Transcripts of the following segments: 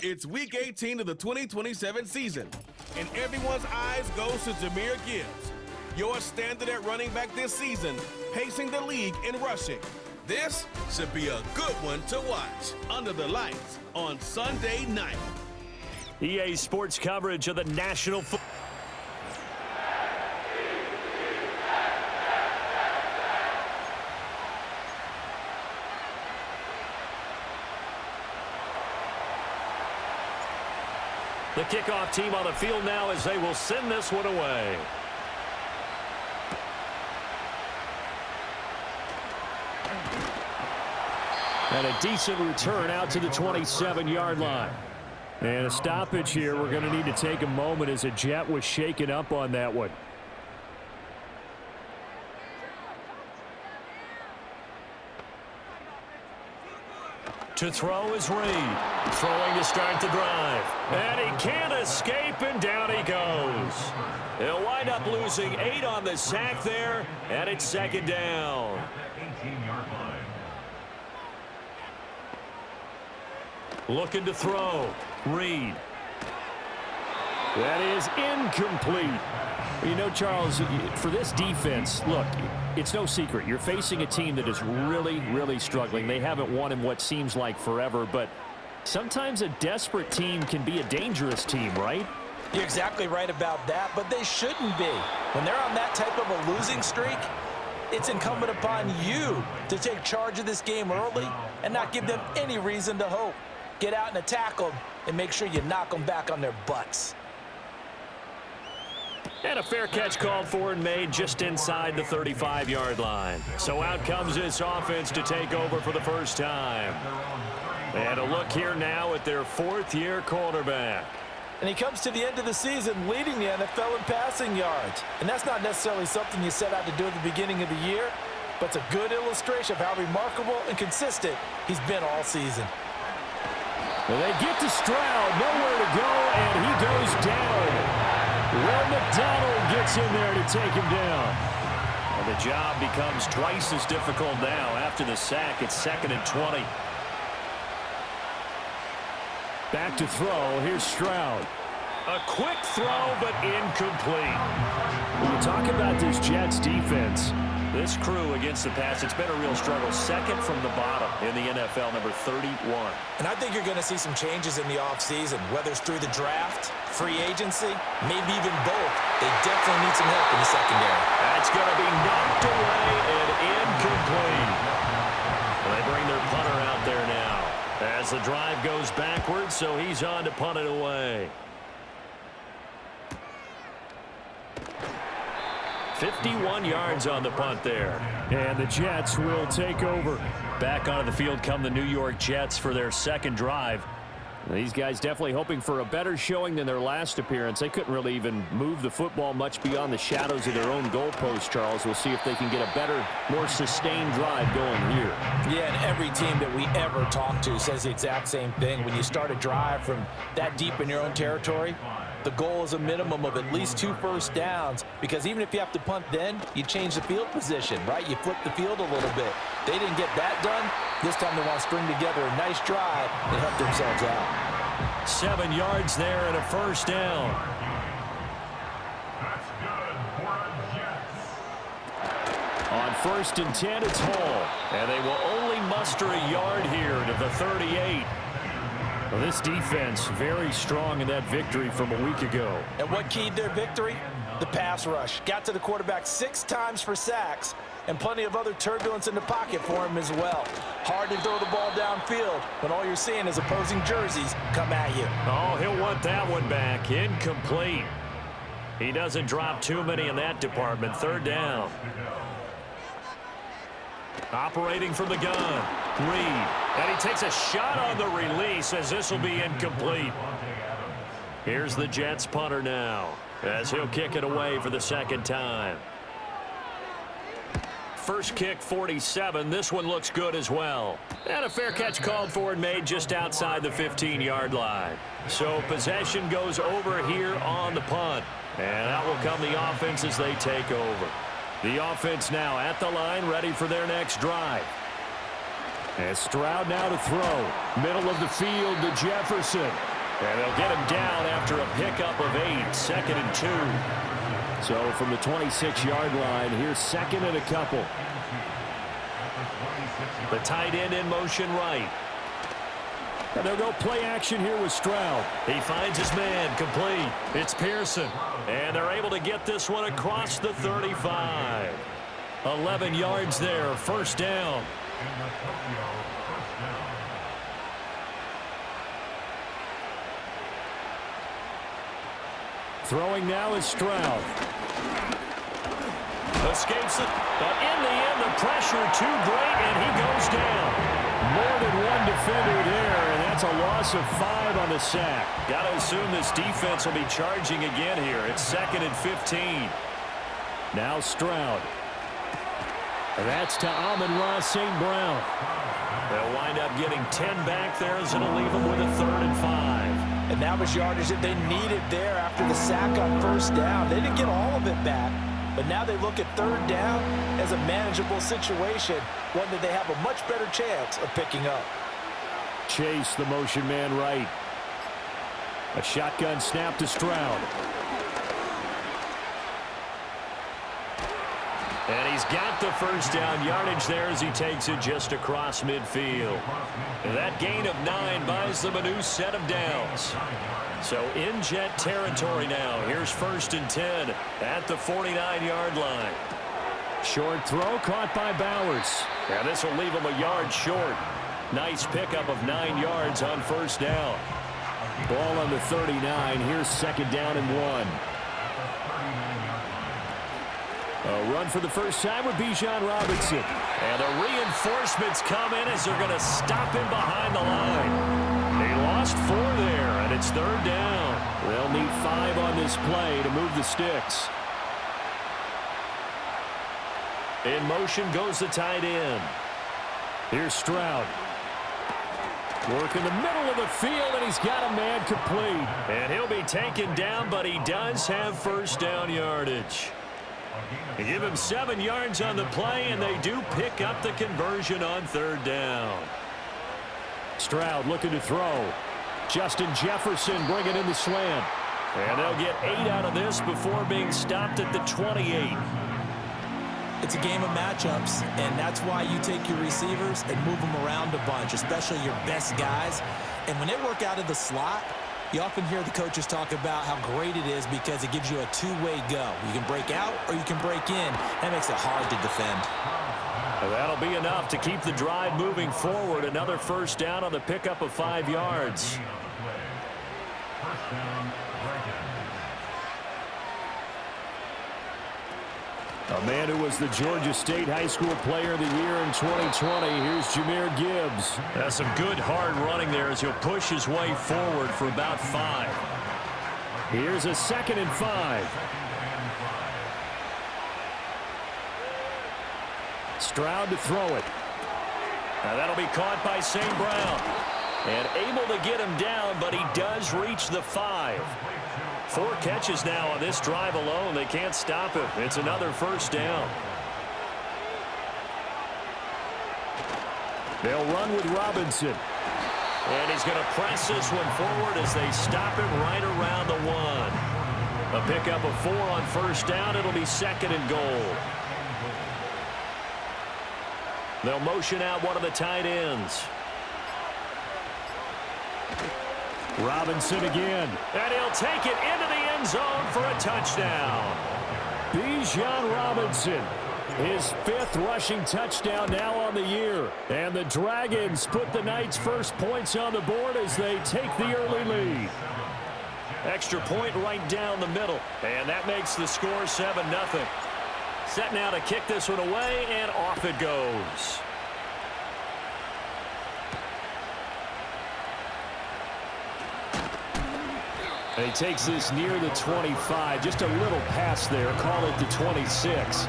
It's Week 18 of the 2027 season, and everyone's eyes goes to Jahmyr Gibbs, your standard at running back this season, pacing the league in rushing. This should be a good one to watch under the lights on Sunday night. EA Sports coverage of the National Football. The kickoff team on the field now as they will send this one away. And a decent return out to the 27-yard line. And a stoppage here. We're going to need to take a moment as a Jet was shaken up on that one. To throw is Reed. Throwing to start the drive. And he can't escape, and down he goes. He'll wind up losing 8 on the sack there, and it's second down. Looking to throw. Reed. That is incomplete. You know, Charles, for this defense, look, it's no secret. You're facing a team that is really, really struggling. They haven't won in what seems like forever, but sometimes a desperate team can be a dangerous team, right? You're exactly right about that, but they shouldn't be. When they're on that type of a losing streak, it's incumbent upon you to take charge of this game early and not give them any reason to hope. Get out and attack them and make sure you knock them back on their butts. And a fair catch called for and made just inside the 35-yard line. So out comes this offense to take over for the first time. And a look here now at their 4th-year quarterback. And he comes to the end of the season leading the NFL in passing yards. And that's not necessarily something you set out to do at the beginning of the year, but it's a good illustration of how remarkable and consistent he's been all season. Well, they get to Stroud, nowhere to go, and he goes down. Will McDonald gets in there to take him down. Well, the job becomes twice as difficult now after the sack. It's 2nd and 20. Back to throw. Here's Stroud. A quick throw, but incomplete. When you talk about this Jets defense, this crew against the pass, it's been a real struggle. 2nd from the bottom in the NFL, number 31. And I think you're going to see some changes in the offseason, whether it's through the draft, free agency, maybe even both. They definitely need some help in the secondary. That's going to be knocked away and incomplete. They bring their punter out there now as the drive goes backwards, so he's on to punt it away. 51 yards on the punt there. And the Jets will take over. Back onto the field come the New York Jets for their second drive. These guys definitely hoping for a better showing than their last appearance. They couldn't really even move the football much beyond the shadows of their own goalpost, Charles. We'll see if they can get a better, more sustained drive going here. Yeah, and every team that we ever talk to says the exact same thing. When you start a drive from that deep in your own territory, the goal is a minimum of at least 2 first downs, because even if you have to punt then, you change the field position, right? You flip the field a little bit. They didn't get that done. This time they want to string together a nice drive and help themselves out. 7 yards there and a first down. On 1st and 10, it's Hall. And they will only muster a yard here to the 38. Well, this defense very strong in that victory from a week ago. And what keyed their victory? The pass rush. Got to the quarterback 6 times for sacks, and plenty of other turbulence in the pocket for him as well. Hard to throw the ball downfield when all you're seeing is opposing jerseys come at you. Oh, he'll want that one back. Incomplete. He doesn't drop too many in that department. 3rd down. Operating from the gun. Reed. And he takes a shot on the release as this will be incomplete. Here's the Jets punter now as he'll kick it away for the 2nd time. First kick, 47. This one looks good as well. And a fair catch called for and made just outside the 15-yard line. So possession goes over here on the punt. And out will come the offense as they take over. The offense now at the line, ready for their next drive. And Stroud now to throw. Middle of the field to Jefferson. And they'll get him down after a pickup of 8, 2nd and 2. So from the 26-yard line, here's 2nd and a couple. The tight end in motion right. And they'll go play action here with Stroud. He finds his man, complete. It's Pearson. And they're able to get this one across the 35. 11 yards there, first down. Throwing now is Stroud. Escapes it, but in the end, the pressure too great, and he goes down. More than one defender there, and that's a loss of 5 on the sack. Got to assume this defense will be charging again here. It's 2nd and 15. Now Stroud. And that's to Amon-Ra St. Brown. They'll wind up getting 10 back there as it'll leave them with a 3rd and 5. And that was yardage that they needed there after the sack on first down. They didn't get all of it back, but now they look at 3rd down as a manageable situation, one that they have a much better chance of picking up. Chase, the motion man right. A shotgun snap to Stroud. And he's got the first down yardage there as he takes it just across midfield. And that gain of 9 buys them a new set of downs. So in Jet territory now. Here's 1st and 10 at the 49-yard line. Short throw caught by Bowers. And this will leave him a yard short. Nice pickup of 9 yards on first down. Ball on the 39. Here's 2nd down and 1. A run for the first time with Bijan Robinson. And the reinforcements come in as they're going to stop him behind the line. They lost 4 there, and it's 3rd down. They'll need 5 on this play to move the sticks. In motion goes the tight end. Here's Stroud. Work in the middle of the field, and he's got a man complete. And he'll be taken down, but he does have first down yardage. They give him 7 yards on the play, and they do pick up the conversion on 3rd down. Stroud looking to throw. Justin Jefferson bringing in the slant. And they'll get 8 out of this before being stopped at the 28. It's a game of matchups, and that's why you take your receivers and move them around a bunch, especially your best guys. And when they work out of the slot, you often hear the coaches talk about how great it is because it gives you a two-way go. You can break out or you can break in. That makes it hard to defend. And that'll be enough to keep the drive moving forward. Another first down on the pickup of 5 yards. A man who was the Georgia State High School Player of the Year in 2020. Here's Jahmyr Gibbs. That's some good hard running there as he'll push his way forward for about 5. Here's a 2nd and 5. Stroud to throw it. Now that'll be caught by St. Brown. And able to get him down, but he does reach the 5. 4 catches now on this drive alone. They can't stop him. It's another first down. They'll run with Robinson. And he's going to press this one forward as they stop him right around the 1. A pickup of 4 on first down. It'll be 2nd and goal. They'll motion out one of the tight ends. Robinson again. And he'll take it into the end zone for a touchdown. Bijan Robinson, his 5th rushing touchdown now on the year. And the Dragons put the Knights' first points on the board as they take the early lead. Extra point right down the middle. And that makes the score 7-0. Set now to kick this one away, and off it goes. And he takes this near the 25. Just a little pass there. Call it the 26.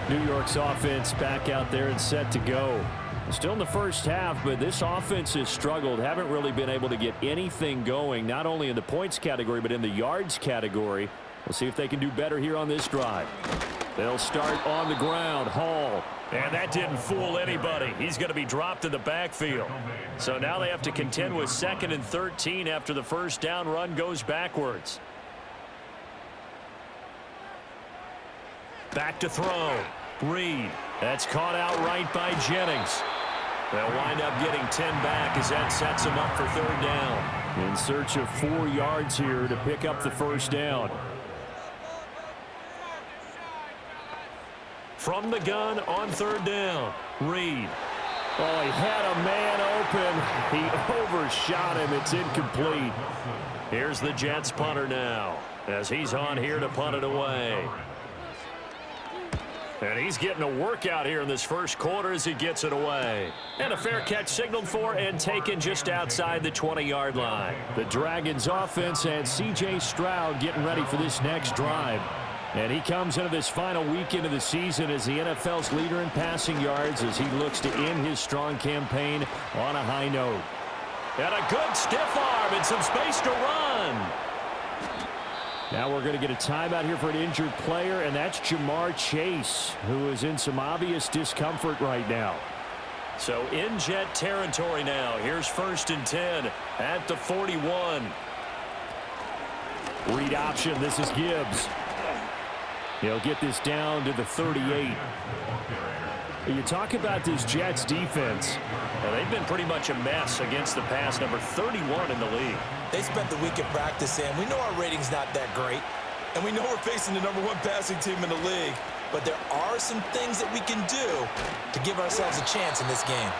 New York's offense back out there and set to go. Still in the first half, but this offense has struggled. Haven't really been able to get anything going, not only in the points category, but in the yards category. We'll see if they can do better here on this drive. They'll start on the ground. Hall. And that didn't fool anybody. He's going to be dropped in the backfield. So now they have to contend with 2nd and 13 after the first down run goes backwards. Back to throw. Reed. That's caught out right by Jennings. They'll wind up getting 10 back as that sets them up for 3rd down. In search of 4 yards here to pick up the first down. From the gun on 3rd down. Reed. Oh, he had a man open. He overshot him. It's incomplete. Here's the Jets punter now as he's on here to punt it away. And he's getting a workout here in this first quarter as he gets it away. And a fair catch signaled for and taken just outside the 20-yard line. The Dragons offense and C.J. Stroud getting ready for this next drive. And he comes into this final weekend of the season as the NFL's leader in passing yards as he looks to end his strong campaign on a high note. And a good stiff arm and some space to run. Now we're going to get a timeout here for an injured player, and that's Jamar Chase, who is in some obvious discomfort right now. So in Jet territory now. Here's 1st and 10 at the 41. Read option. This is Gibbs. He'll get this down to the 38. You talk about this Jets defense. Well, they've been pretty much a mess against the pass, number 31 in the league. They spent the week at practice, and we know our rating's not that great. And we know we're facing the #1 passing team in the league. But there are some things that we can do to give ourselves a chance in this game.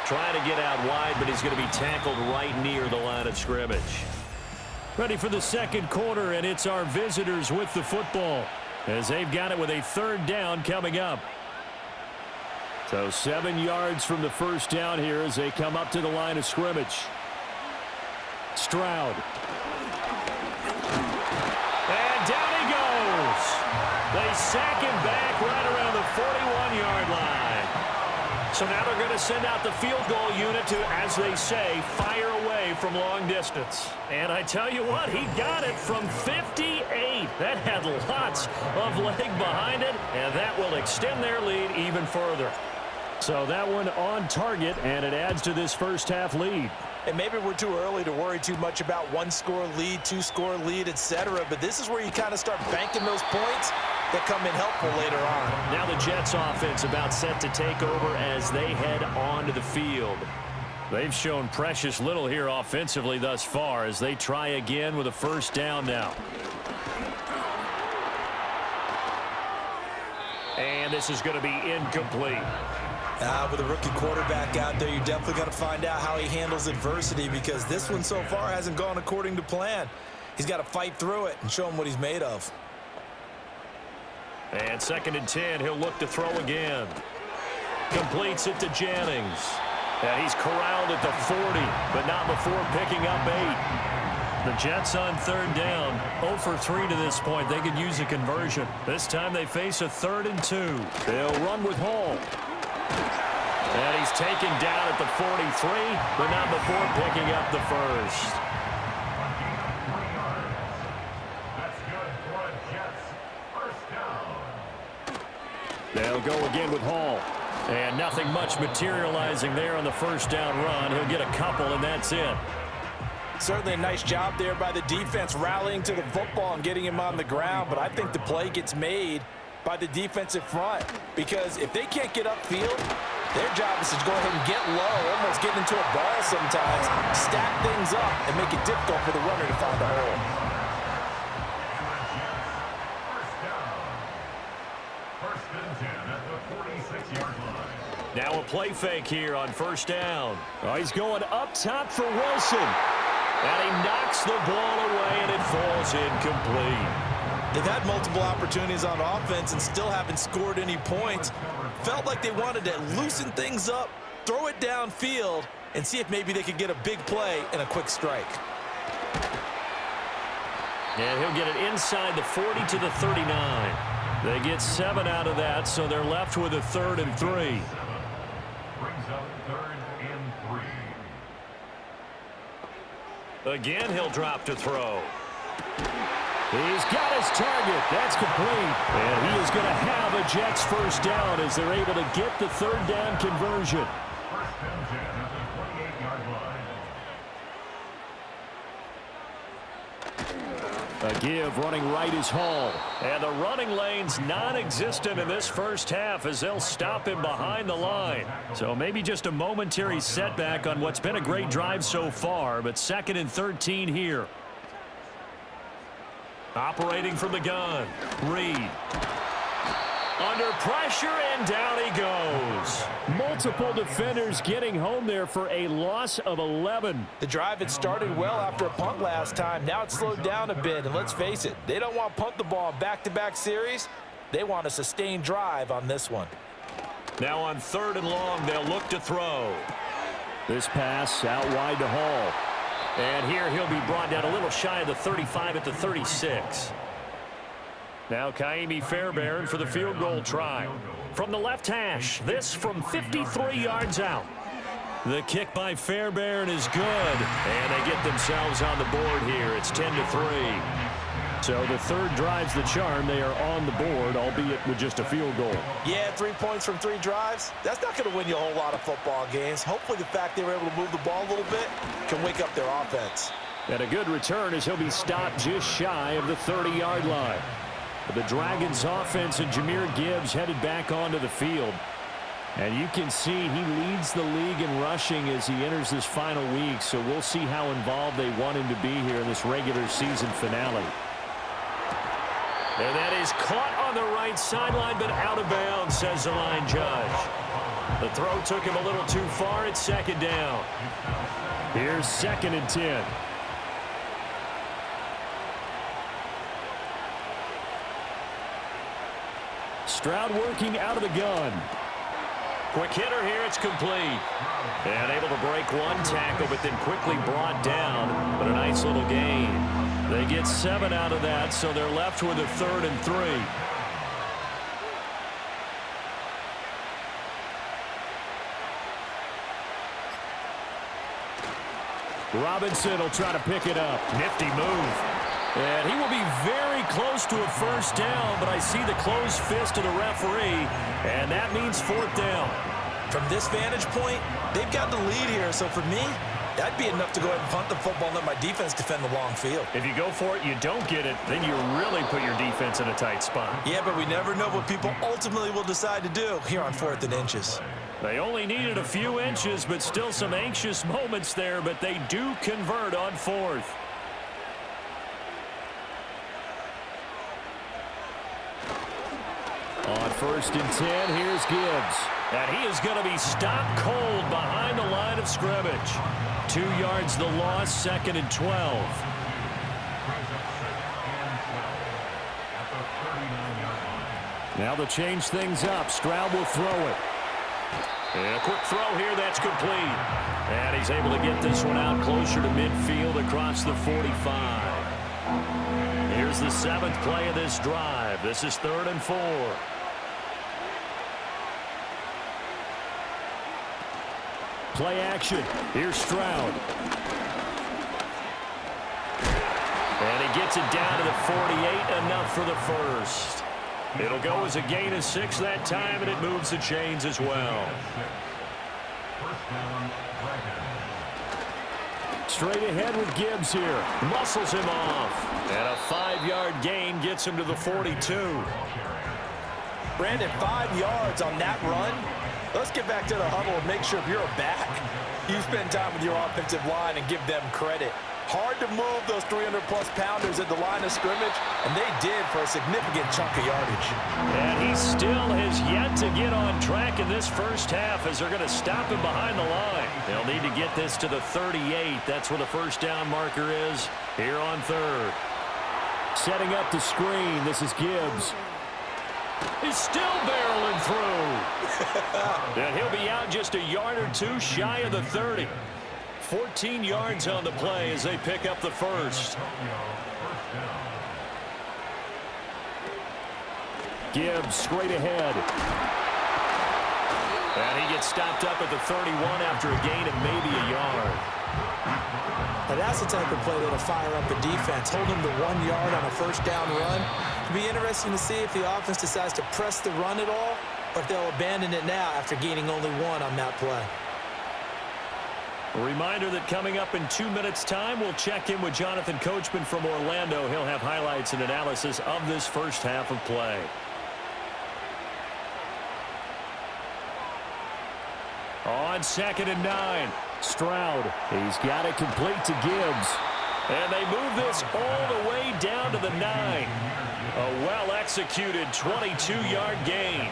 Trying to get out wide, but he's going to be tackled right near the line of scrimmage. Ready for the second quarter, and it's our visitors with the football as they've got it with a 3rd down coming up. So 7 yards from the first down here as they come up to the line of scrimmage. Stroud. And down he goes. They sack him back right around the 41-yard line. So now they're going to send out the field goal unit to, as they say, fire away from long distance. And I tell you what, he got it from 58. That had lots of leg behind it, and that will extend their lead even further. So that one on target, and it adds to this first half lead. And maybe we're too early to worry too much about 1-score lead, 2-score lead, etc. But this is where you kind of start banking those points that come in helpful later on. Now the Jets offense about set to take over as they head onto the field. They've shown precious little here offensively thus far as they try again with a first down now. And this is going to be incomplete. With a rookie quarterback out there, you're definitely going to find out how he handles adversity because this one so far hasn't gone according to plan. He's got to fight through it and show him what he's made of. And 2nd and 10, he'll look to throw again. Completes it to Jennings. And he's corralled at the 40, but not before picking up 8. The Jets on 3rd down, 0 for 3 to this point. They could use a conversion. This time they face a 3rd and 2. They'll run with Hall. And he's taken down at the 43, but not before picking up the first. They'll go again with Hall. And nothing much materializing there on the first down run. He'll get a couple, and that's it. Certainly a nice job there by the defense rallying to the football and getting him on the ground, but I think the play gets made by the defensive front because if they can't get upfield, their job is to go ahead and get low, almost get into a ball sometimes, stack things up, and make it difficult for the runner to find a hole. Now a play fake here on first down. Oh, he's going up top for Wilson. And he knocks the ball away, and it falls incomplete. They've had multiple opportunities on offense and still haven't scored any points. Felt like they wanted to loosen things up, throw it downfield, and see if maybe they could get a big play and a quick strike. And he'll get it inside the 40 to the 39. They get 7 out of that, so they're left with a 3rd and 3. Brings up 3rd and 3. Again, he'll drop to throw. He's got his target. That's complete. And he is going to have a Jets first down as they're able to get the third down conversion. First down, Jets at the 28-yard line. A give running right is Hall. And the running lane's non-existent in this first half as they'll stop him behind the line. So maybe just a momentary setback on what's been a great drive so far, but 2nd and 13 here. Operating from the gun, Reed. Under pressure, and down he goes. Multiple defenders getting home there for a loss of 11. The drive had started well after a punt last time. Now it's slowed down a bit, and let's face it, they don't want to punt the ball in back-to-back series. They want a sustained drive on this one. Now on 3rd and long, they'll look to throw. This pass out wide to Hall. And here he'll be brought down a little shy of the 35 at the 36. Now Kaimi Fairbairn for the field goal try. From the left hash, this from 53 yards out. The kick by Fairbairn is good. And they get themselves on the board here. It's 10-3. So the third drive's the charm. They are on the board, albeit with just a field goal. Yeah, 3 points from 3 drives. That's not going to win you a whole lot of football games. Hopefully the fact they were able to move the ball a little bit can wake up their offense. And a good return as he'll be stopped just shy of the 30-yard line. The Dragons offense and Jahmyr Gibbs headed back onto the field. And you can see he leads the league in rushing as he enters this final week. So we'll see how involved they want him to be here in this regular season finale. And that is caught on the right sideline, but out of bounds, says the line judge. The throw took him a little too far. It's 2nd down. Here's 2nd and 10. Stroud working out of the gun. Quick hitter here, it's complete. And able to break one tackle, but then quickly brought down. But a nice little gain. They get 7 out of that, so they're left with a 3rd and 3. Robinson will try to pick it up. Nifty move. And he will be very close to a first down, but I see the closed fist of the referee, and that means 4th down. From this vantage point, they've got the lead here, so for me, that'd be enough to go ahead and punt the football and let my defense defend the long field. If you go for it, you don't get it, then you really put your defense in a tight spot. Yeah, but we never know what people ultimately will decide to do here on 4th and inches. They only needed a few inches, but still some anxious moments there, but they do convert on 4th. On 1st and 10, here's Gibbs. And he is going to be stopped cold behind the line of scrimmage. 2 yards the loss, 2nd and 12. Now they'll change things up. Stroud will throw it. And a quick throw here, that's complete. And he's able to get this one out closer to midfield across the 45. Here's the 7th play of this drive. This is 3rd and 4. Play action. Here's Stroud. And he gets it down to the 48, enough for the first. It'll go as a gain of 6 that time, and it moves the chains as well. Straight ahead with Gibbs here. Muscles him off. And a 5-yard gain gets him to the 42. Brandon, 5 yards on that run. Let's get back to the huddle and make sure if you're a back, you spend time with your offensive line and give them credit. Hard to move those 300-plus pounders at the line of scrimmage, and they did for a significant chunk of yardage. And he still has yet to get on track in this first half as they're going to stop him behind the line. They'll need to get this to the 38. That's where the first down marker is here on 3rd. Setting up the screen. This is Gibbs. He's still barreling through. And he'll be out just a yard or 2 shy of the 30. 14 yards on the play as they pick up the first. Gibbs straight ahead. And he gets stopped up at the 31 after a gain of maybe a yard. And that's the type of play that'll fire up the defense, hold them to 1 yard on a first down run. It'll be interesting to see if the offense decides to press the run at all, or if they'll abandon it now after gaining only 1 on that play. A reminder that coming up in 2 minutes' time, we'll check in with Jonathan Coachman from Orlando. He'll have highlights and analysis of this first half of play. On 2nd and 9, Stroud. He's got it complete to Gibbs. And they move this all the way down to the 9. A well-executed 22-yard gain.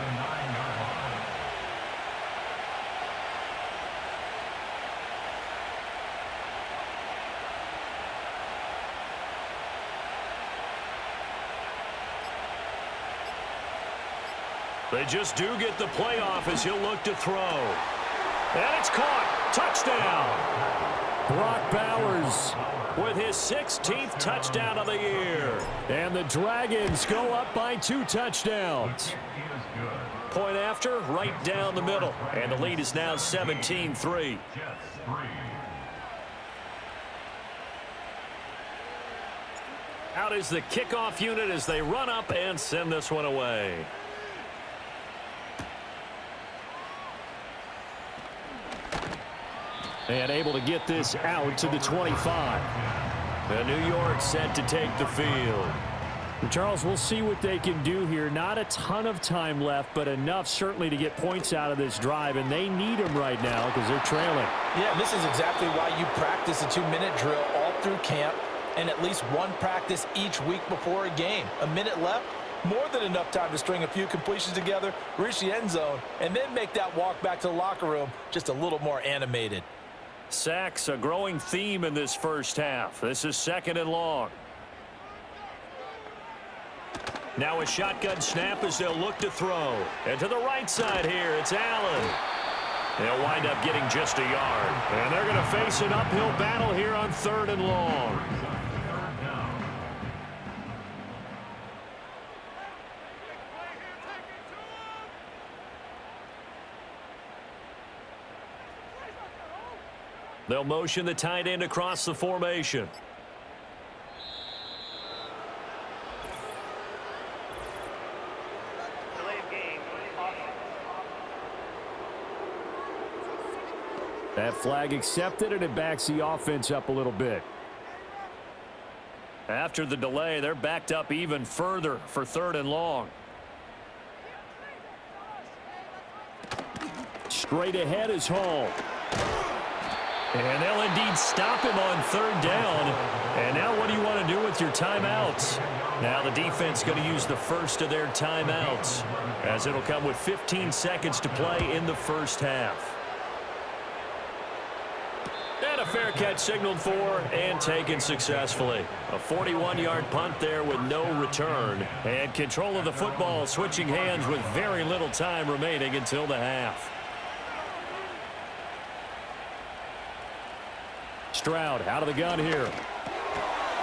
They just do get the playoff as he'll look to throw. And it's caught. Touchdown. Brock Bowers with his 16th touchdown of the year. And the Dragons go up by 2 touchdowns. Point after, right down the middle. And the lead is now 17-3. Out is the kickoff unit as they run up and send this one away. And able to get this out to the 25. And New York set to take the field. Charles, we'll see what they can do here. Not a ton of time left, but enough certainly to get points out of this drive. And they need them right now because they're trailing. Yeah, this is exactly why you practice a 2-minute drill all through camp and at least one practice each week before a game. A minute left, more than enough time to string a few completions together, reach the end zone, and then make that walk back to the locker room just a little more animated. Sacks, a growing theme in this first half. This is 2nd and long. Now a shotgun snap as they'll look to throw. And to the right side here, it's Allen. They'll wind up getting just a yard. And they're going to face an uphill battle here on 3rd and long. They'll motion the tight end across the formation. That flag accepted, and it backs the offense up a little bit. After the delay, they're backed up even further for 3rd and long. Straight ahead is Hall. And they'll indeed stop him on 3rd down. And now what do you want to do with your timeouts? Now the defense going to use the first of their timeouts, as it'll come with 15 seconds to play in the first half. And a fair catch signaled for and taken successfully. A 41-yard punt there with no return. And control of the football switching hands with very little time remaining until the half. Stroud out of the gun here.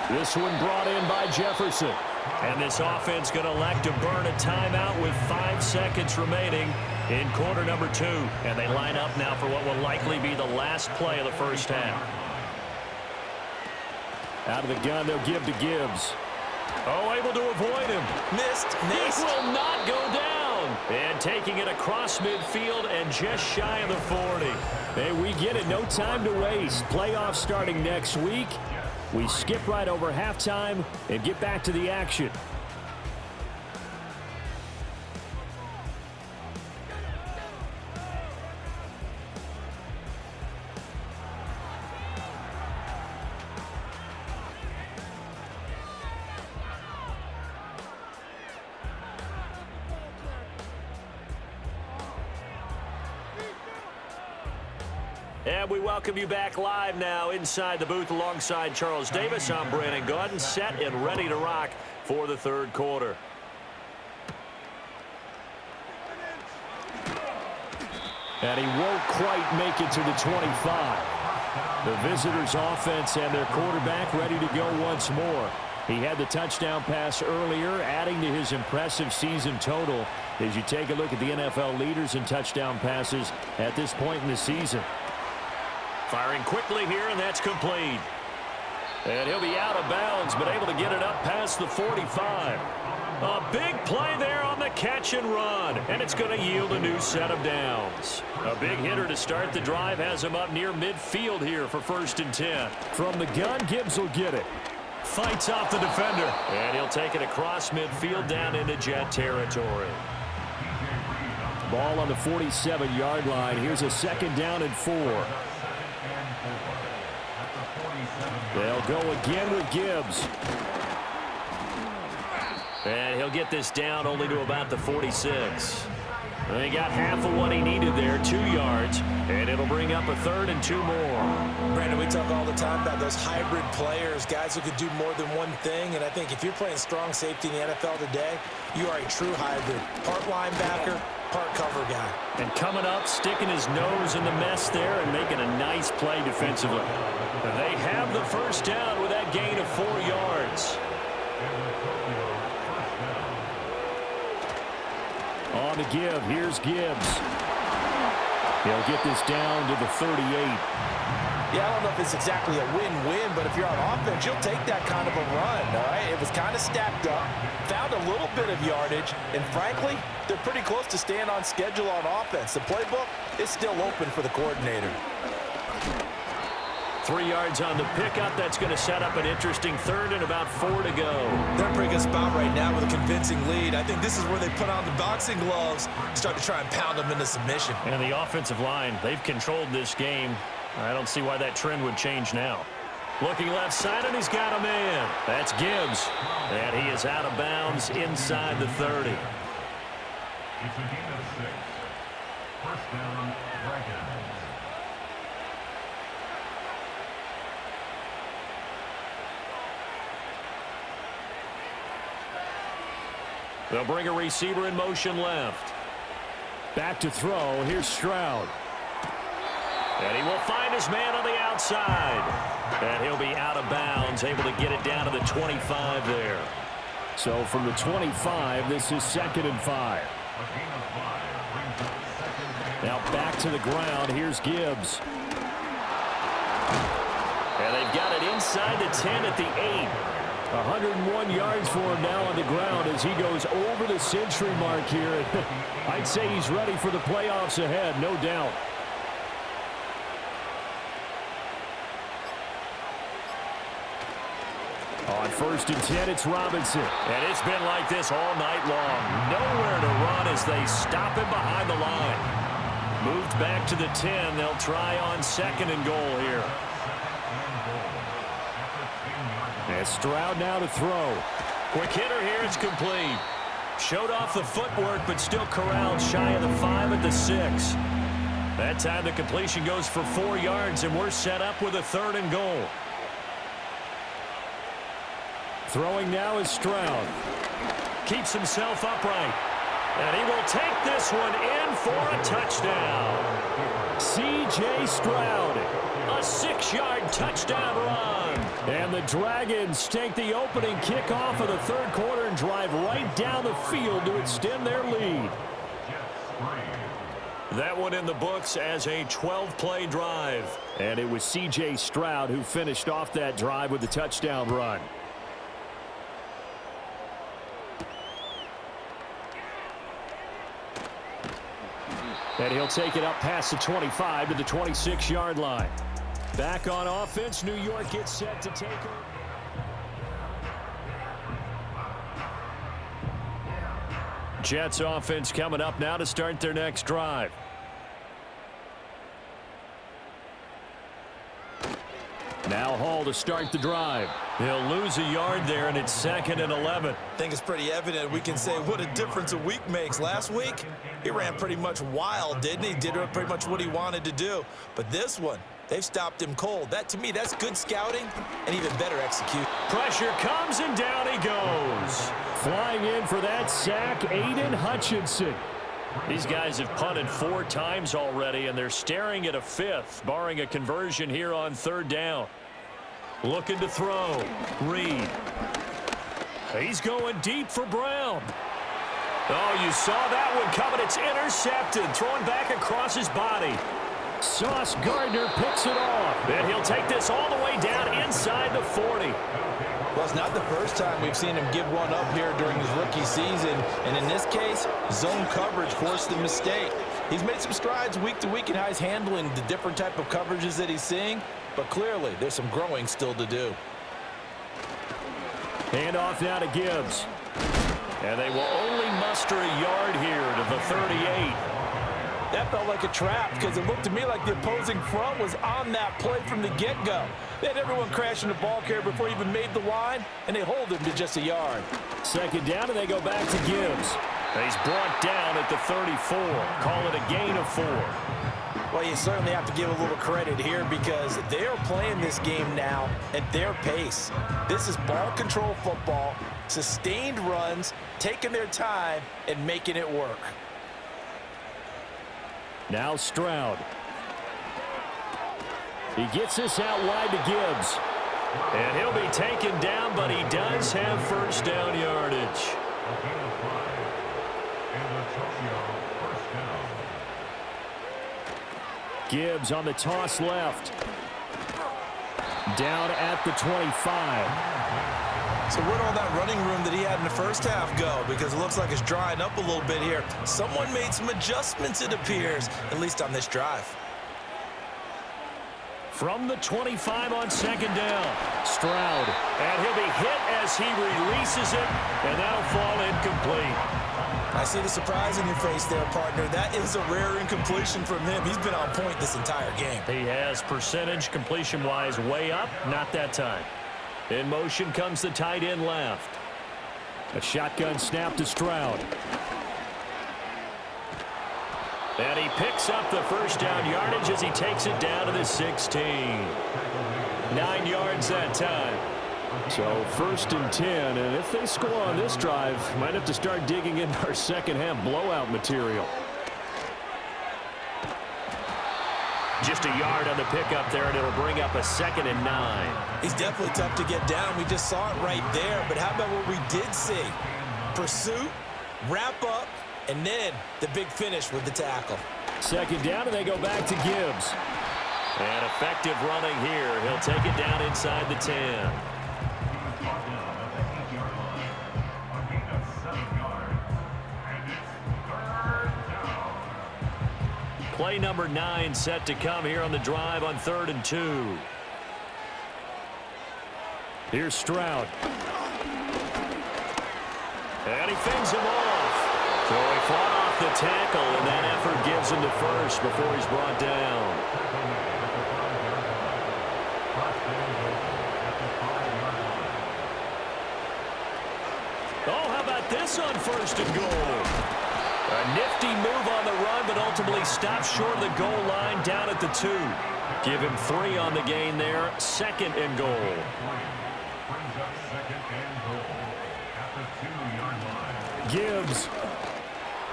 This one brought in by Jefferson. And this offense going to elect to burn a timeout with 5 seconds remaining in quarter number 2. And they line up now for what will likely be the last play of the first half. Out of the gun, they'll give to Gibbs. Oh, able to avoid him. Missed. He will not go down. And taking it across midfield and just shy of the 40. Hey, we get it. No time to waste. Playoffs starting next week. We skip right over halftime and get back to the action. And we welcome you back live now inside the booth alongside Charles Davis. I'm Brandon Gaudin, set and ready to rock for the 3rd quarter. And he won't quite make it to the 25. The visitors' offense and their quarterback ready to go once more. He had the touchdown pass earlier, adding to his impressive season total as you take a look at the NFL leaders in touchdown passes at this point in the season. Firing quickly here, and that's complete. And he'll be out of bounds, but able to get it up past the 45. A big play there on the catch and run, and it's going to yield a new set of downs. A big hitter to start the drive has him up near midfield here for 1st and 10. From the gun, Gibbs will get it. Fights off the defender, and he'll take it across midfield down into Jet territory. Ball on the 47-yard line. Here's a 2nd down and 4. They'll go again with Gibbs. And he'll get this down only to about the 46. And he got half of what he needed there, 2 yards, and it'll bring up a 3rd and 2 more. Brandon, we talk all the time about those hybrid players, guys who could do more than one thing, and I think if you're playing strong safety in the NFL today, you are a true hybrid. Part linebacker, part cover guy. And coming up, sticking his nose in the mess there and making a nice play defensively. And they have the 1st down with that gain of 4 yards. On the give, here's Gibbs. He'll get this down to the 38. Yeah, I don't know if it's exactly a win-win, but if you're on offense, you'll take that kind of a run, all right? It was kind of stacked up, found a little bit of yardage, and frankly, they're pretty close to staying on schedule on offense. The playbook is still open for the coordinator. 3 yards on the pickup. That's going to set up an interesting 3rd and about 4 to go. They're in a pretty good spot right now with a convincing lead. I think this is where they put on the boxing gloves, start to try and pound them into submission. And the offensive line, they've controlled this game. I don't see why that trend would change now. Looking left side, and he's got a man. That's Gibbs. And he is out of bounds inside the 30. It's a gain of 6. 1st down, Dragons. They'll bring a receiver in motion left. Back to throw. Here's Stroud. And he will find his man on the outside. And he'll be out of bounds, able to get it down to the 25 there. So from the 25, this is 2nd and 5. Now back to the ground. Here's Gibbs. And they've got it inside the 10 at the 8. 101 yards for him now on the ground as he goes over the century mark here. I'd say he's ready for the playoffs ahead, no doubt. On 1st and 10, it's Robinson. And it's been like this all night long. Nowhere to run as they stop him behind the line. Moved back to the 10. They'll try on 2nd and goal here. And Stroud now to throw. Quick hitter here, it's complete. Showed off the footwork, but still corralled shy of the 5 at the 6. That time the completion goes for 4 yards, and we're set up with a 3rd and goal. Throwing now is Stroud. Keeps himself upright. And he will take this one in for a touchdown. C.J. Stroud, a 6-yard touchdown run. And the Dragons take the opening kickoff of the 3rd quarter and drive right down the field to extend their lead. That one in the books as a 12-play drive. And it was C.J. Stroud who finished off that drive with the touchdown run. And he'll take it up past the 25 to the 26-yard line. Back on offense, New York gets set to take over. Jets offense coming up now to start their next drive. Now Hall to start the drive. He'll lose a yard there, and it's 2nd and 11. I think it's pretty evident. We can say what a difference a week makes. Last week, he ran pretty much wild, didn't he? Did pretty much what he wanted to do. But this one, they've stopped him cold. That, to me, that's good scouting and even better execution. Pressure comes, and down he goes. Flying in for that sack, Aiden Hutchinson. These guys have punted 4 times already, and they're staring at a 5th, barring a conversion here on 3rd down. Looking to throw. Reed. He's going deep for Brown. Oh, you saw that one coming. It's intercepted. Throwing back across his body. Sauce Gardner picks it off. And he'll take this all the way down inside the 40. Well, it's not the first time we've seen him give one up here during his rookie season. And in this case, zone coverage forced the mistake. He's made some strides week to week in how he's handling the different type of coverages that he's seeing. But clearly, there's some growing still to do. Hand off now to Gibbs. And they will only muster a yard here to the 38. That felt like a trap because it looked to me like the opposing front was on that play from the get-go. They had everyone crashing the ball carrier before he even made the line, and they hold him to just a yard. Second down, and they go back to Gibbs. He's brought down at the 34. Call it a gain of 4. Well, you certainly have to give a little credit here because they are playing this game now at their pace. This is ball control football, sustained runs, taking their time, and making it work. Now Stroud. He gets this out wide to Gibbs. And he'll be taken down, but he does have first down yardage. Gibbs on the toss left. Down at the 25. So where'd all that running room that he had in the first half go? Because it looks like it's drying up a little bit here. Someone made some adjustments, it appears, at least on this drive. From the 25 on second down, Stroud. And he'll be hit as he releases it, and that'll fall incomplete. I see the surprise in your face there, partner. That is a rare incompletion from him. He's been on point this entire game. He has percentage completion-wise way up, not that time. In motion comes the tight end left. A shotgun snap to Stroud. And he picks up the first down yardage as he takes it down to the 16. 9 yards that time. So 1st and 10, and if they score on this drive, might have to start digging into our second half blowout material. Just a yard on the pickup there, and it'll bring up a 2nd and 9. He's definitely tough to get down. We just saw it right there. But how about what we did see? Pursuit, wrap up, and then the big finish with the tackle. Second down, and they go back to Gibbs. And effective running here. He'll take it down inside the 10. Play number 9 set to come here on the drive on 3rd and 2. Here's Stroud. And he fends him off. So he fought off the tackle, and that effort gives him the first before he's brought down. Oh, how about this on 1st and goal? A nifty move on the run, but ultimately stopped short of the goal line down at the 2. Give him 3 on the gain there. 2nd and goal. Gibbs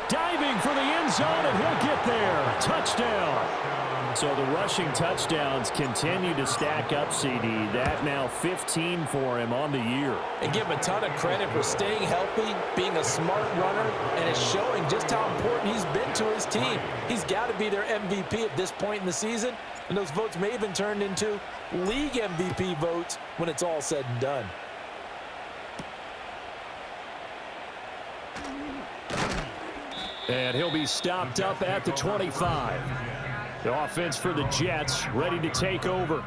diving for the end zone, and he'll get there. Touchdown. So the rushing touchdowns continue to stack up, CD. That now 15 for him on the year. And give him a ton of credit for staying healthy, being a smart runner, and it's showing just how important he's been to his team. He's got to be their MVP at this point in the season, and those votes may have been turned into league MVP votes when it's all said and done. And he'll be stopped up at the 25. The offense for the Jets ready to take over.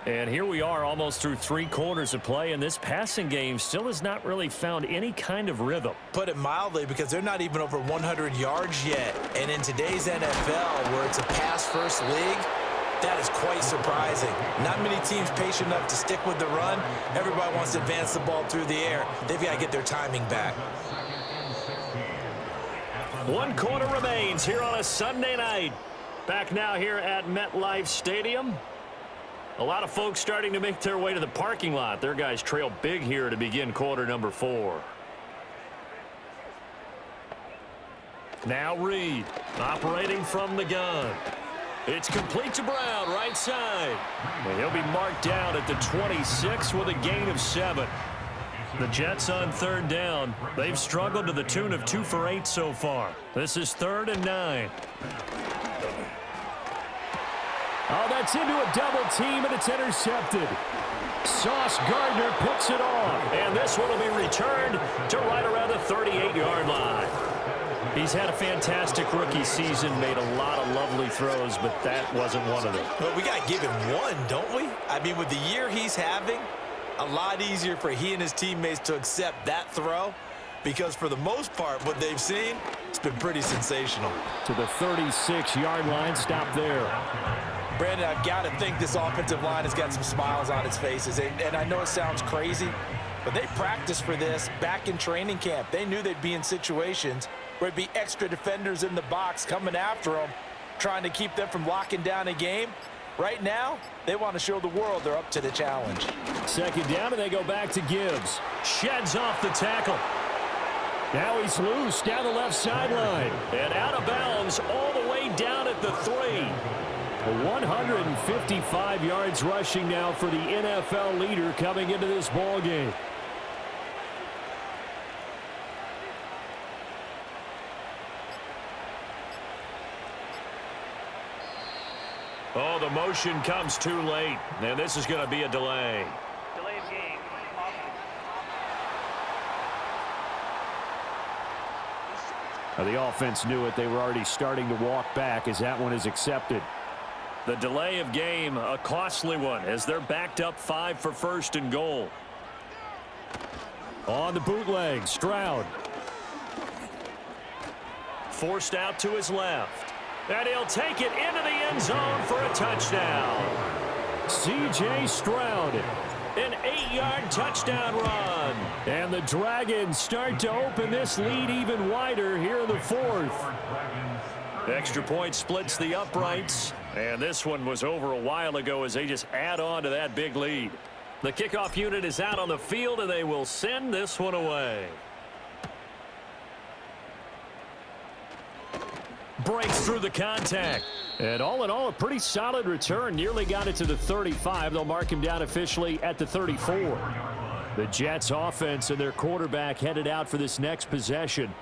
And here we are almost through 3 quarters of play, and this passing game still has not really found any kind of rhythm. Put it mildly, because they're not even over 100 yards yet. And in today's NFL, where it's a pass-first league, that is quite surprising. Not many teams patient enough to stick with the run. Everybody wants to advance the ball through the air. They've got to get their timing back. 1 quarter remains here on a Sunday night. Back now here at MetLife Stadium. A lot of folks starting to make their way to the parking lot. Their guys trail big here to begin quarter number 4. Now Reed operating from the gun. It's complete to Brown, right side. And he'll be marked down at the 26 with a gain of 7. The Jets on 3rd down. They've struggled to the tune of 2 for 8 so far. This is 3rd and 9. Oh, that's into a double team, and it's intercepted. Sauce Gardner picks it off, and this one will be returned to right around the 38-yard line. He's had a fantastic rookie season, made a lot of lovely throws, but that wasn't one of them. But we got to give him one, don't we? I mean, with the year he's having, a lot easier for he and his teammates to accept that throw, because for the most part, what they've seen, it's been pretty sensational. To the 36-yard line, stop there. Brandon, I've got to think this offensive line has got some smiles on its faces. And I know it sounds crazy, but they practiced for this back in training camp. They knew they'd be in situations where there'd be extra defenders in the box coming after them, trying to keep them from locking down a game. Right now, they want to show the world they're up to the challenge. Second down, and they go back to Gibbs. Sheds off the tackle. Now he's loose down the left sideline. And out of bounds all the way down at the 3. 155 yards rushing now for the NFL leader coming into this ball game. Oh, the motion comes too late, and this is going to be a delay. Delay of game. Now, the offense knew it. They were already starting to walk back as that one is accepted. The delay of game, a costly one, as they're backed up 5 for first and goal. On the bootleg, Stroud. Forced out to his left. And he'll take it into the end zone for a touchdown. C.J. Stroud, an 8-yard touchdown run. And the Dragons start to open this lead even wider here in the 4th. Extra point splits the uprights. And this one was over a while ago as they just add on to that big lead. The kickoff unit is out on the field, and they will send this one away. Breaks through the contact. And all in all, a pretty solid return. Nearly got it to the 35. They'll mark him down officially at the 34. The Jets offense and their quarterback headed out for this next possession.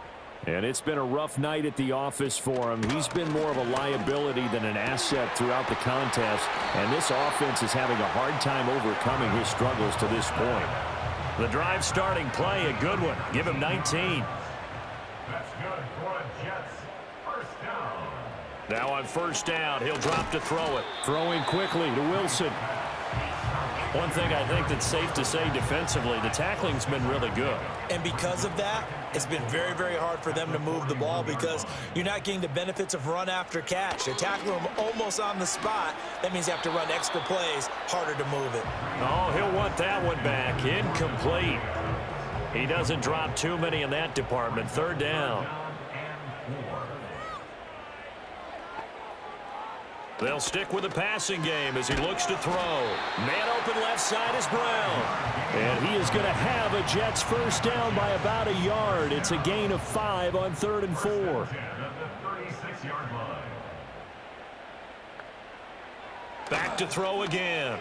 And it's been a rough night at the office for him. He's been more of a liability than an asset throughout the contest. And this offense is having a hard time overcoming his struggles to this point. The drive starting play, a good one. Give him 19. That's good for the Jets. First down. Now on first down, he'll drop to throw it. Throwing quickly to Wilson. One thing I think that's safe to say defensively, the tackling's been really good. And because of that, it's been very, very hard for them to move the ball because you're not getting the benefits of run after catch. They're tackling them almost on the spot. That means you have to run extra plays, harder to move it. Oh, he'll want that one back. Incomplete. He doesn't drop too many in that department. Third down. They'll stick with the passing game as he looks to throw. Man open left side is Brown. And he is going to have a Jets first down by about a yard. It's a gain of 5 on 3rd and 4. Back to throw again.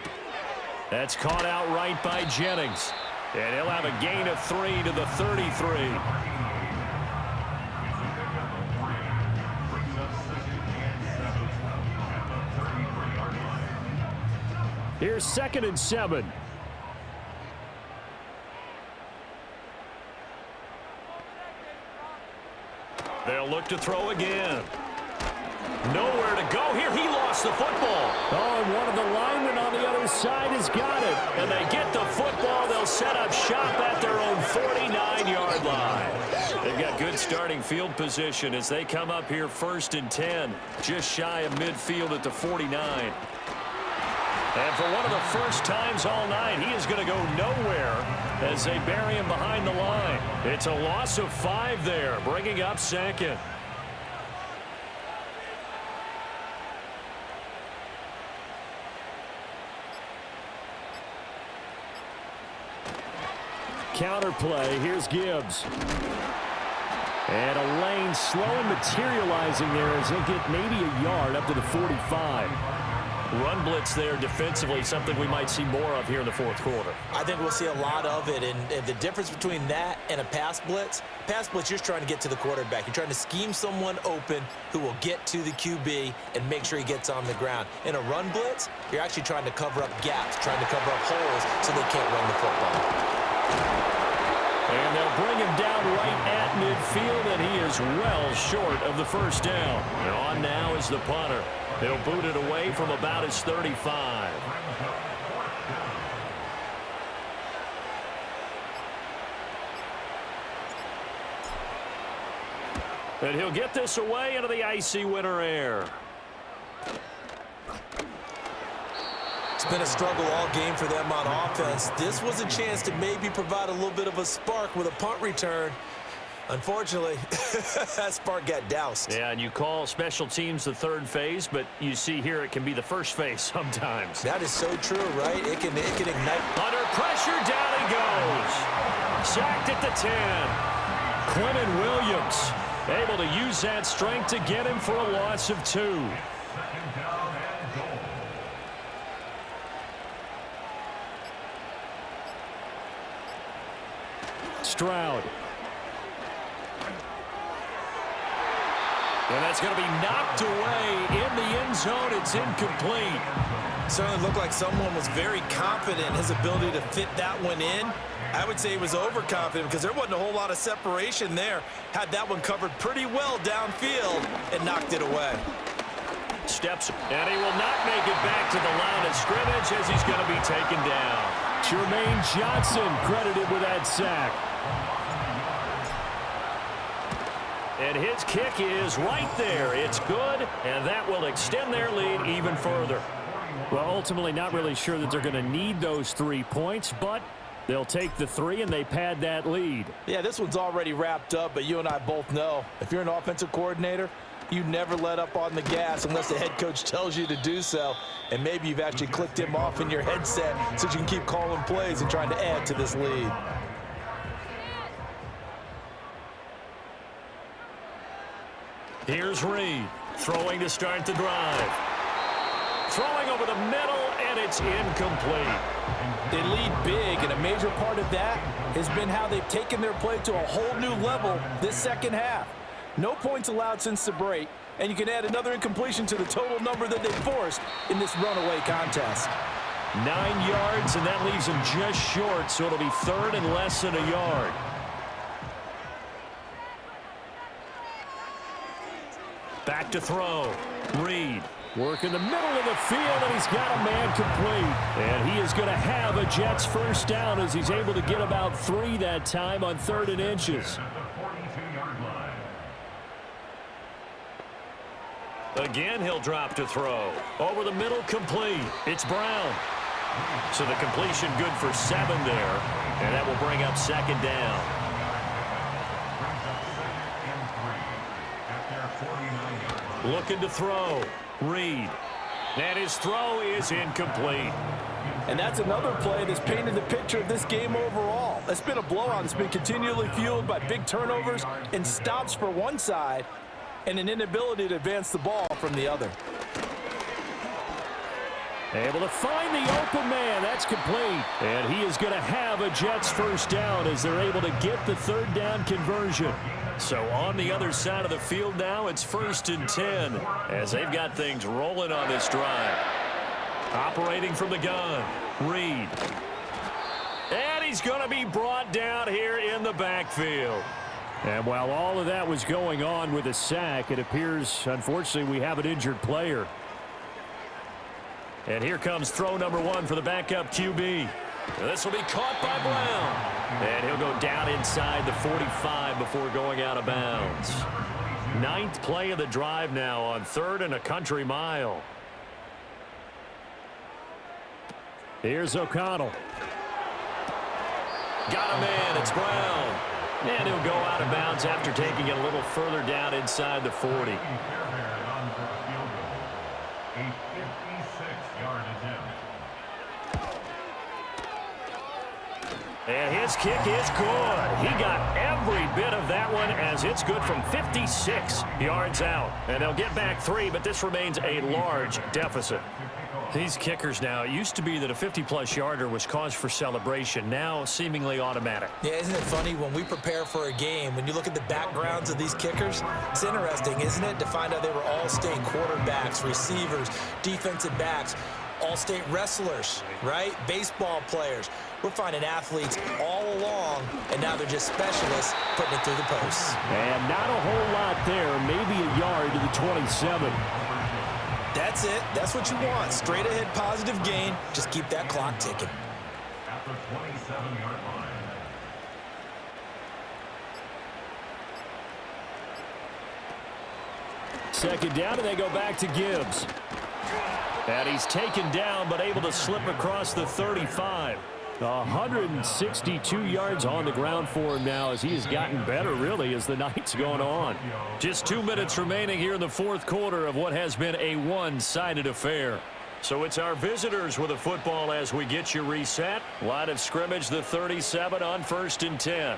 That's caught out right by Jennings. And he'll have a gain of 3 to the 33. Here's 2nd and 7. They'll look to throw again. Nowhere to go here. He lost the football. Oh, and one of the linemen on the other side has got it. And they get the football. They'll set up shop at their own 49-yard line. They've got good starting field position as they come up here 1st and 10. Just shy of midfield at the 49. And for one of the first times all night, he is going to go nowhere as they bury him behind the line. It's a loss of 5 there, bringing up 2nd. Counter play. Here's Gibbs. And a lane slow and materializing there as he'll get maybe a yard up to the 45. Run blitz there defensively, something we might see more of here in the fourth quarter. I think we'll see a lot of it, and the difference between that and a pass blitz, you're just trying to get to the quarterback. You're trying to scheme someone open who will get to the QB and make sure he gets on the ground. In a run blitz, you're actually trying to cover up gaps, trying to cover up holes so they can't run the football. And they'll bring him down right at midfield, and he is well short of the first down. And on now is the punter. He'll boot it away from about his 35. And he'll get this away into the icy winter air. It's been a struggle all game for them on offense. This was a chance to maybe provide a little bit of a spark with a punt return. Unfortunately, that spark got doused. Yeah, and you call special teams the third phase, but you see here it can be the first phase sometimes. That is so true, right? It can ignite. Under pressure, down he goes. Sacked at the 10. Quentin Williams able to use that strength to get him for a loss of 2. Stroud. And that's going to be knocked away in the end zone. It's incomplete. Certainly looked like someone was very confident in his ability to fit that one in. I would say he was overconfident because there wasn't a whole lot of separation there. Had that one covered pretty well downfield and knocked it away. Steps, and he will not make it back to the line of scrimmage as he's going to be taken down. Jermaine Johnson credited with that sack. And his kick is right there. It's good, and that will extend their lead even further. Well, ultimately not really sure that they're going to need those 3 points, but they'll take the 3 and they pad that lead. Yeah, this one's already wrapped up, but you and I both know if you're an offensive coordinator, you never let up on the gas unless the head coach tells you to do so. And maybe you've actually clicked him off in your headset so you can keep calling plays and trying to add to this lead. Here's Reed, throwing to start the drive. Throwing over the middle, and it's incomplete. They lead big, and a major part of that has been how they've taken their play to a whole new level this second half. No points allowed since the break, and you can add another incompletion to the total number that they forced in this runaway contest. 9 yards, and that leaves them just short, so it'll be third and less than a yard. Back to throw. Reed. Work in the middle of the field, and he's got a man complete. And he is going to have a Jets first down as he's able to get about 3 that time on 3rd and inches. Again, he'll drop to throw. Over the middle, complete. It's Brown. So the completion good for 7 there, and that will bring up 2nd down. Looking to throw. Reed. And his throw is incomplete. And that's another play that's painted the picture of this game overall. It's been a blowout that's been continually fueled by big turnovers and stops for one side and an inability to advance the ball from the other. Able to find the open man. That's complete. And he is going to have a Jets first down as they're able to get the 3rd down conversion. So on the other side of the field now, it's 1st and 10 as they've got things rolling on this drive. Operating from the gun, Reed. And he's going to be brought down here in the backfield. And while all of that was going on with a sack, it appears, unfortunately, we have an injured player. And here comes throw number 1 for the backup QB. This will be caught by Brown. And he'll go down inside the 45 before going out of bounds. 9th play of the drive now on 3rd and a country mile. Here's O'Connell. Got a man. It's Brown. And he'll go out of bounds after taking it a little further down inside the 40. And his kick is good. He got every bit of that one as it's good from 56 yards out. And they'll get back 3, but this remains a large deficit. These kickers now, it used to be that a 50-plus yarder was cause for celebration. Now, seemingly automatic. Yeah, isn't it funny when we prepare for a game, when you look at the backgrounds of these kickers, it's interesting, isn't it, to find out they were all-state quarterbacks, receivers, defensive backs, all-state wrestlers, right? Baseball players. We're finding athletes all along, and now they're just specialists putting it through the posts. And not a whole lot there, maybe a yard to the 27. That's it. That's what you want. Straight ahead positive gain. Just keep that clock ticking. At the 27-yard line. Second down, and they go back to Gibbs. And he's taken down, but able to slip across the 35. 162 yards on the ground for him now as he has gotten better, really, as the night's gone on. Just 2 minutes remaining here in the fourth quarter of what has been a one-sided affair. So it's our visitors with the football as we get you reset. Line of scrimmage, the 37 on 1st and 10.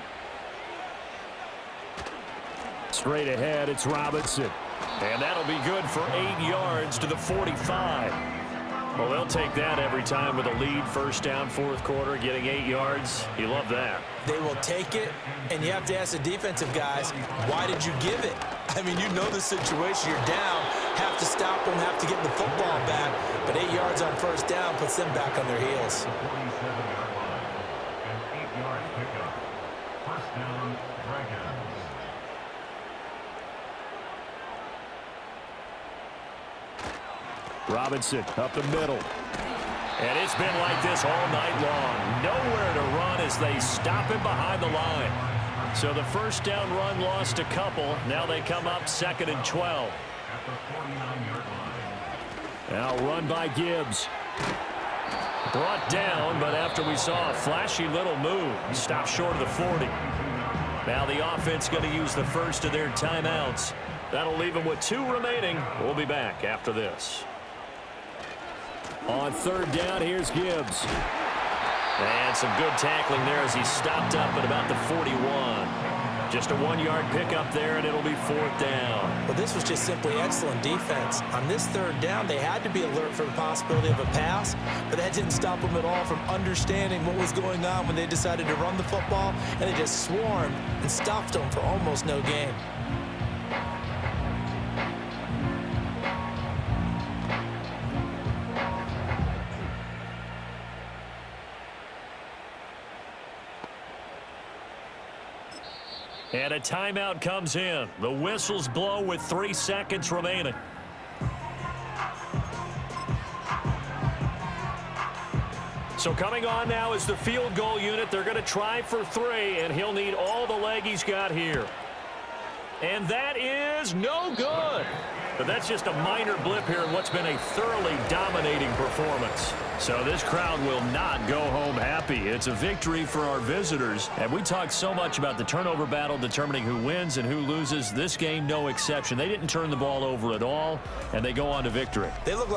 Straight ahead, it's Robinson. And that'll be good for 8 yards to the 45. Well, they'll take that every time with a lead. First down, fourth quarter, getting 8 yards. You love that. They will take it, and you have to ask the defensive guys, why did you give it? I mean, you know the situation. You're down, have to stop them, have to get the football back. But 8 yards on first down puts them back on their heels. 47-yard line. An 8-yard pickup. First down, Dragons. Robinson up the middle. And it's been like this all night long. Nowhere to run as they stop him behind the line. So the first down run lost a couple. Now they come up 2nd and 12. At the 49-yard line. Now run by Gibbs. Brought down, but after we saw a flashy little move, stopped short of the 40. Now the offense going to use the first of their timeouts. That'll leave them with 2 remaining. We'll be back after this. On third down, here's Gibbs. And some good tackling there as he stopped up at about the 41. Just a 1-yard pickup there, and it'll be 4th down. Well, this was just simply excellent defense. On this third down, they had to be alert for the possibility of a pass, but that didn't stop them at all from understanding what was going on when they decided to run the football, and they just swarmed and stopped them for almost no gain. And a timeout comes in. The whistles blow with 3 seconds remaining. So coming on now is the field goal unit. They're going to try for 3, and he'll need all the leg he's got here. And that is no good. But that's just a minor blip here in what's been a thoroughly dominating performance. So this crowd will not go home happy. It's a victory for our visitors. And we talked so much about the turnover battle determining who wins and who loses. This game, no exception. They didn't turn the ball over at all, and they go on to victory. They look like